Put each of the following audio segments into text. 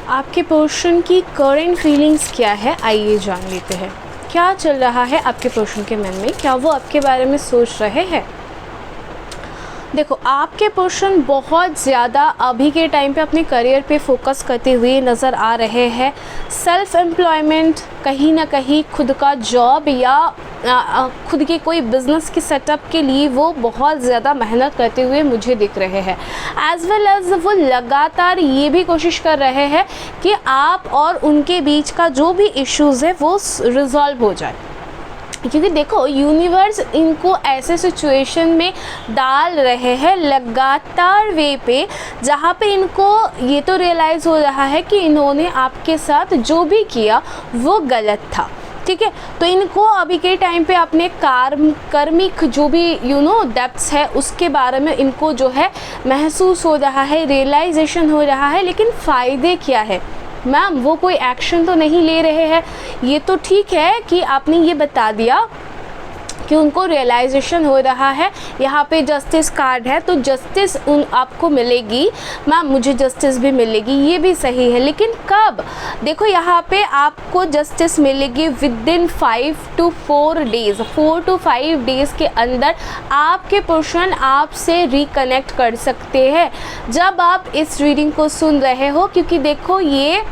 आपके पर्सन की current feelings क्या है, आइए जान लेते हैं। क्या चल रहा है आपके पर्सन के मन में, क्या वो आपके बारे में सोच रहे हैं। देखो, आपके पर्सन बहुत ज़्यादा अभी के टाइम पे अपने करियर पे फोकस करते हुए नज़र आ रहे हैं। सेल्फ एम्प्लॉयमेंट, कहीं ना कहीं खुद का जॉब या खुद के कोई बिज़नेस की सेटअप के लिए वो बहुत ज़्यादा मेहनत करते हुए मुझे दिख रहे हैं। एज़ वेल एज़ वो लगातार ये भी कोशिश कर रहे हैं कि आप और उनके बीच का जो भी इश्यूज़ है वो रिज़ॉल्व हो जाए, क्योंकि देखो यूनिवर्स इनको ऐसे सिचुएशन में डाल रहे हैं लगातार वे पे, जहाँ पे इनको ये तो रियलाइज़ हो रहा है कि इन्होंने आपके साथ जो भी किया वो गलत था। ठीक है, तो इनको अभी के टाइम पे अपने कर्मिक जो भी डेप्थ्स है उसके बारे में इनको जो है महसूस हो रहा है, रियलाइजेशन हो रहा है। लेकिन फ़ायदे क्या है मैम, वो कोई एक्शन तो नहीं ले रहे हैं। ये तो ठीक है कि आपने ये बता दिया कि उनको रियलाइजेशन हो रहा है। यहाँ पे जस्टिस कार्ड है, तो जस्टिस आपको मिलेगी मैम, मुझे जस्टिस भी मिलेगी, ये भी सही है। लेकिन कब? देखो यहाँ पे आपको जस्टिस मिलेगी with in 5 to 4 days, 4 to 5 days के अंदर आपके पर्सन आपसे रिकनेक्ट कर सकते हैं जब आप इस रीडिंग को सुन रहे हो, क्योंकि देखो ये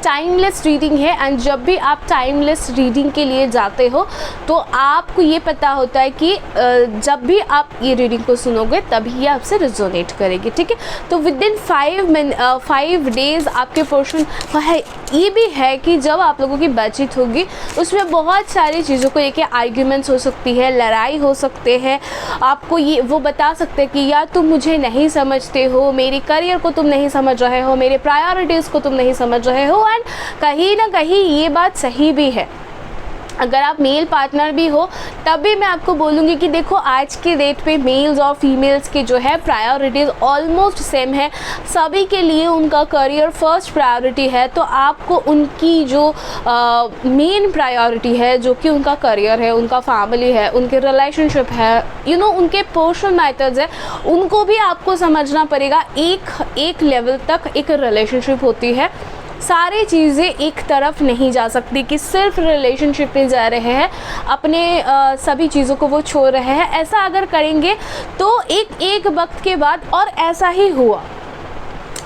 टाइमलेस रीडिंग है। एंड जब भी आप टाइमलेस रीडिंग के लिए जाते हो तो आपको ये पता होता है कि जब भी आप ये रीडिंग को सुनोगे तभी ये आपसे रिजोनेट करेगी। ठीक है, तो विद इन 5 डेज़ आपके पोर्शन है। ये भी है कि जब आप लोगों की बातचीत होगी उसमें बहुत सारी चीज़ों को लेके आर्ग्यूमेंट्स हो सकती है, लड़ाई हो सकते हैं। आपको ये वो बता सकते हैं कि यार तुम मुझे नहीं समझते हो, मेरी करियर को तुम नहीं समझ रहे हो, मेरे प्रायोरिटीज़ को तुम नहीं समझ रहे हो। एंड कहीं ना कहीं ये बात सही भी है। अगर आप मेल पार्टनर भी हो तब भी मैं आपको बोलूँगी कि देखो आज के डेट पे मेल्स और फीमेल्स की जो है प्रायोरिटीज़ ऑलमोस्ट सेम है। सभी के लिए उनका करियर फर्स्ट प्रायोरिटी है, तो आपको उनकी जो मेन प्रायोरिटी है जो कि उनका करियर है, उनका फैमिली है, उनके रिलेशनशिप है, उनके पर्सनल मैटर्स है, उनको भी आपको समझना पड़ेगा। एक लेवल तक एक रिलेशनशिप होती है, सारी चीज़ें एक तरफ नहीं जा सकती कि सिर्फ रिलेशनशिप में जा रहे हैं, अपने सभी चीज़ों को वो छोड़ रहे हैं। ऐसा अगर करेंगे तो एक वक्त के बाद, और ऐसा ही हुआ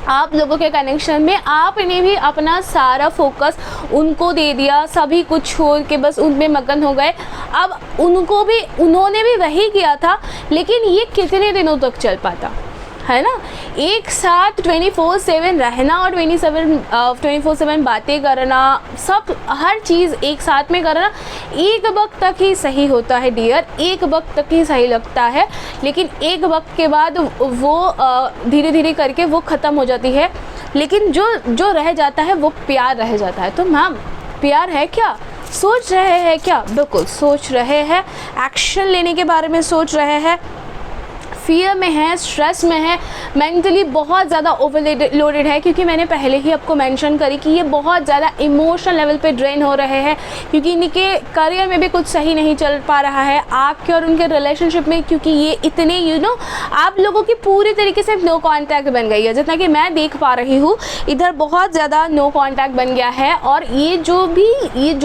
आप लोगों के कनेक्शन में, आपने भी अपना सारा फोकस उनको दे दिया, सभी कुछ छोड़ के बस उनमें मगन हो गए। अब उन्होंने भी वही किया था, लेकिन ये कितने दिनों तक चल पाता है ना। एक साथ 24/7 रहना और 24/7 बातें करना, सब हर चीज़ एक साथ में करना एक वक्त तक ही सही होता है डियर, एक वक्त तक ही सही लगता है। लेकिन एक वक्त के बाद वो धीरे धीरे करके वो ख़त्म हो जाती है। लेकिन जो रह जाता है वो प्यार रह जाता है। तो मैम प्यार है क्या? सोच रहे हैं क्या? बिल्कुल सोच रहे हैं, एक्शन लेने के बारे में सोच रहे हैं, फियर में है, स्ट्रेस में है, मेंटली बहुत ज़्यादा ओवरलोडेड है। क्योंकि मैंने पहले ही आपको मेंशन करी कि ये बहुत ज़्यादा इमोशनल लेवल पे ड्रेन हो रहे हैं, क्योंकि इनके करियर में भी कुछ सही नहीं चल पा रहा है, आपके और उनके रिलेशनशिप में, क्योंकि ये इतने आप लोगों की पूरी तरीके से नो कॉन्टैक्ट बन गई है। जितना कि मैं देख पा रही हूँ इधर बहुत ज़्यादा नो कॉन्टैक्ट बन गया है। और ये जो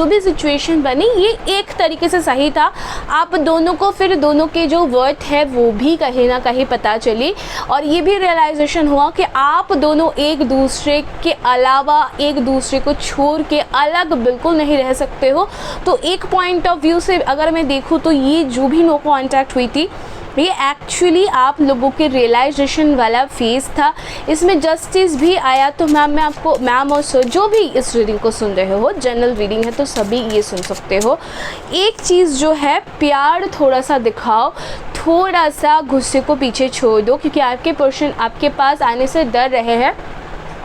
भी सिचुएशन बनी ये एक तरीके से सही था। आप दोनों को फिर दोनों के जो वर्थ है वो भी कहीं ना कहीं पता चली, और ये भी रियलाइजेशन हुआ कि आप दोनों एक दूसरे के अलावा, एक दूसरे को छोड़ के अलग बिल्कुल नहीं रह सकते हो। तो एक पॉइंट ऑफ व्यू से अगर मैं देखूँ तो ये जो भी नो कॉन्टैक्ट हुई थी ये एक्चुअली आप लोगों के रियलाइजेशन वाला फेज़ था। इसमें जस्टिस भी आया। तो मैम और सर जो भी इस रीडिंग को सुन रहे हो, जनरल रीडिंग है तो सभी ये सुन सकते हो। एक चीज़ जो है, प्यार थोड़ा सा दिखाओ, थोड़ा सा गुस्से को पीछे छोड़ दो, क्योंकि आपके पर्सन आपके पास आने से डर रहे हैं।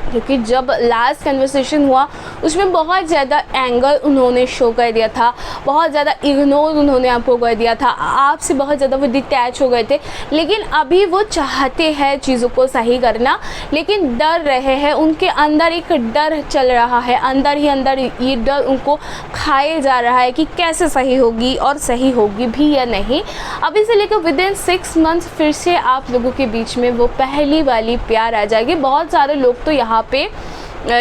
क्योंकि जब लास्ट कन्वर्सेशन हुआ उसमें बहुत ज़्यादा एंगर उन्होंने शो कर दिया था, बहुत ज़्यादा इग्नोर उन्होंने आपको कर दिया था, आपसे बहुत ज़्यादा वो डिटैच हो गए थे। लेकिन अभी वो चाहते हैं चीज़ों को सही करना, लेकिन डर रहे हैं। उनके अंदर एक डर चल रहा है, अंदर ही अंदर ये डर उनको खाए जा रहा है कि कैसे सही होगी और सही होगी भी या नहीं। अभी से लेकर विद इन 6 मंथ्स फिर से आप लोगों के बीच में वो पहली वाली प्यार आ जाएगी। बहुत सारे लोग तो यहाँ पे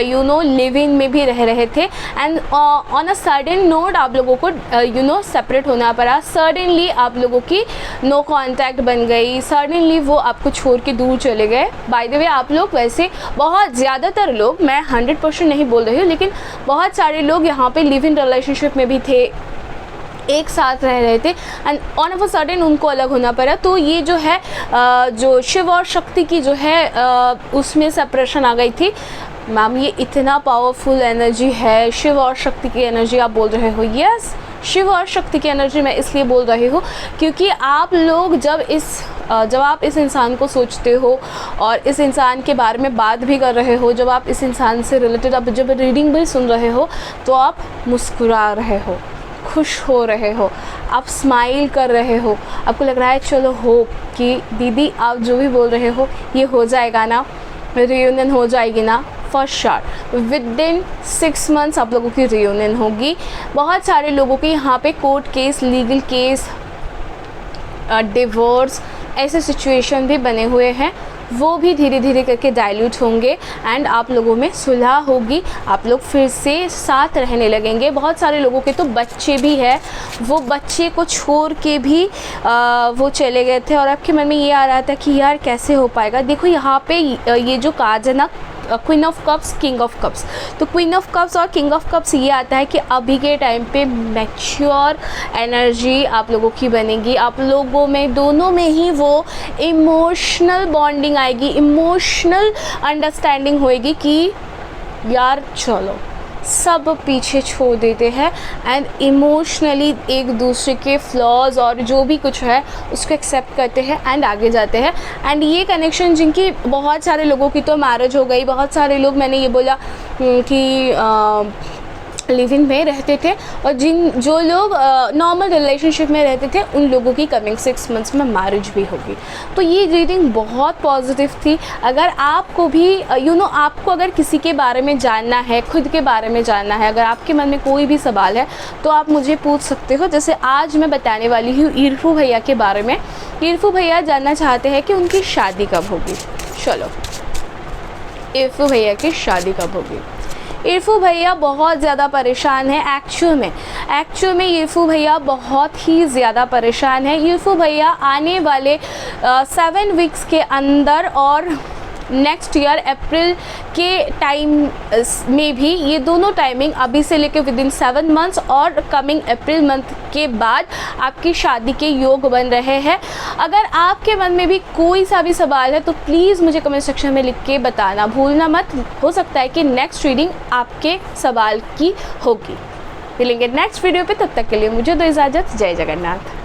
यू नो लिव इन में भी रह रहे थे, and on a sudden note आप लोगों को यू नो सेपरेट होना पड़ा। सडनली आप लोगों की नो कांटेक्ट बन गई, सडनली वो आपको छोड़ के दूर चले गए। बाय द वे आप लोग वैसे बहुत ज़्यादातर लोग, मैं 100% नहीं बोल रही हूँ, लेकिन बहुत सारे लोग यहाँ पे लिव इन रिलेशनशिप में भी थे, एक साथ रह रहे थे, and on of a sudden उनको अलग होना पड़ा। तो ये जो है जो शिव और शक्ति की जो है उसमें सेपरेशन आ गई थी। मैम ये इतना पावरफुल एनर्जी है, शिव और शक्ति की एनर्जी आप बोल रहे हो? यस, शिव और शक्ति की एनर्जी मैं इसलिए बोल रही हूँ क्योंकि आप लोग जब आप इस इंसान को सोचते हो और इस इंसान के बारे में बात भी कर रहे हो, जब आप इस इंसान से रिलेटेड आप जब रीडिंग भी सुन रहे हो, तो आप मुस्कुरा रहे हो, खुश हो रहे हो, आप स्माइल कर रहे हो, आपको लग रहा है चलो होप कि दीदी आप जो भी बोल रहे हो ये हो जाएगा ना, रियूनियन हो जाएगी ना। For sure with in 6 months आप लोगों की रियूनियन होगी। बहुत सारे लोगों के यहाँ पे court case, legal case, divorce ऐसे सिचुएशन भी बने हुए हैं, वो भी धीरे धीरे करके डाइल्यूट होंगे एंड आप लोगों में सुलह होगी, आप लोग फिर से साथ रहने लगेंगे। बहुत सारे लोगों के तो बच्चे भी हैं, वो बच्चे को छोड़ के भी वो चले गए थे और आपके मन में ये आ रहा था कि यार कैसे हो पाएगा। देखो यहाँ पे ये जो कार्ड है ना, queen of cups, king of cups, तो क्वीन ऑफ कप्स और किंग ऑफ कप्स ये आता है कि अभी के टाइम पे मैच्योर एनर्जी आप लोगों की बनेगी, आप लोगों में दोनों में ही वो इमोशनल बॉन्डिंग आएगी, इमोशनल अंडरस्टैंडिंग होएगी कि यार चलो सब पीछे छोड़ देते हैं एंड इमोशनली एक दूसरे के फ्लॉज और जो भी कुछ है उसको एक्सेप्ट करते हैं एंड आगे जाते हैं। एंड ये कनेक्शन जिनकी, बहुत सारे लोगों की तो मैरिज हो गई, बहुत सारे लोग, मैंने ये बोला कि लिव इन में रहते थे, और जो लोग नॉर्मल रिलेशनशिप में रहते थे उन लोगों की कमिंग 6 मंथ्स में मैरिज भी होगी। तो ये रीडिंग बहुत पॉजिटिव थी। अगर आपको भी आपको अगर किसी के बारे में जानना है, खुद के बारे में जानना है, अगर आपके मन में कोई भी सवाल है तो आप मुझे पूछ सकते हो। जैसे आज मैं बताने वाली हूँ इरफू भैया के बारे में। इरफू भैया जानना चाहते हैं कि उनकी शादी कब होगी। चलो, इरफू भैया की शादी कब होगी। इरफू भैया बहुत ज़्यादा परेशान है एक्चुअल में इरफू भैया बहुत ही ज़्यादा परेशान है। इरफू भैया आने वाले 7 वीक्स के अंदर और नेक्स्ट ईयर अप्रैल के टाइम में भी, ये दोनों टाइमिंग अभी से लेकर विद इन 7 मंथ्स और कमिंग अप्रैल मंथ के बाद आपकी शादी के योग बन रहे हैं। अगर आपके मन में भी कोई सा भी सवाल है तो प्लीज़ मुझे कमेंट सेक्शन में लिख के बताना भूलना मत। हो सकता है कि नेक्स्ट रीडिंग आपके सवाल की होगी। मिलेंगे नेक्स्ट वीडियो पे, तब तक के लिए मुझे दो इजाज़त। जय जगन्नाथ।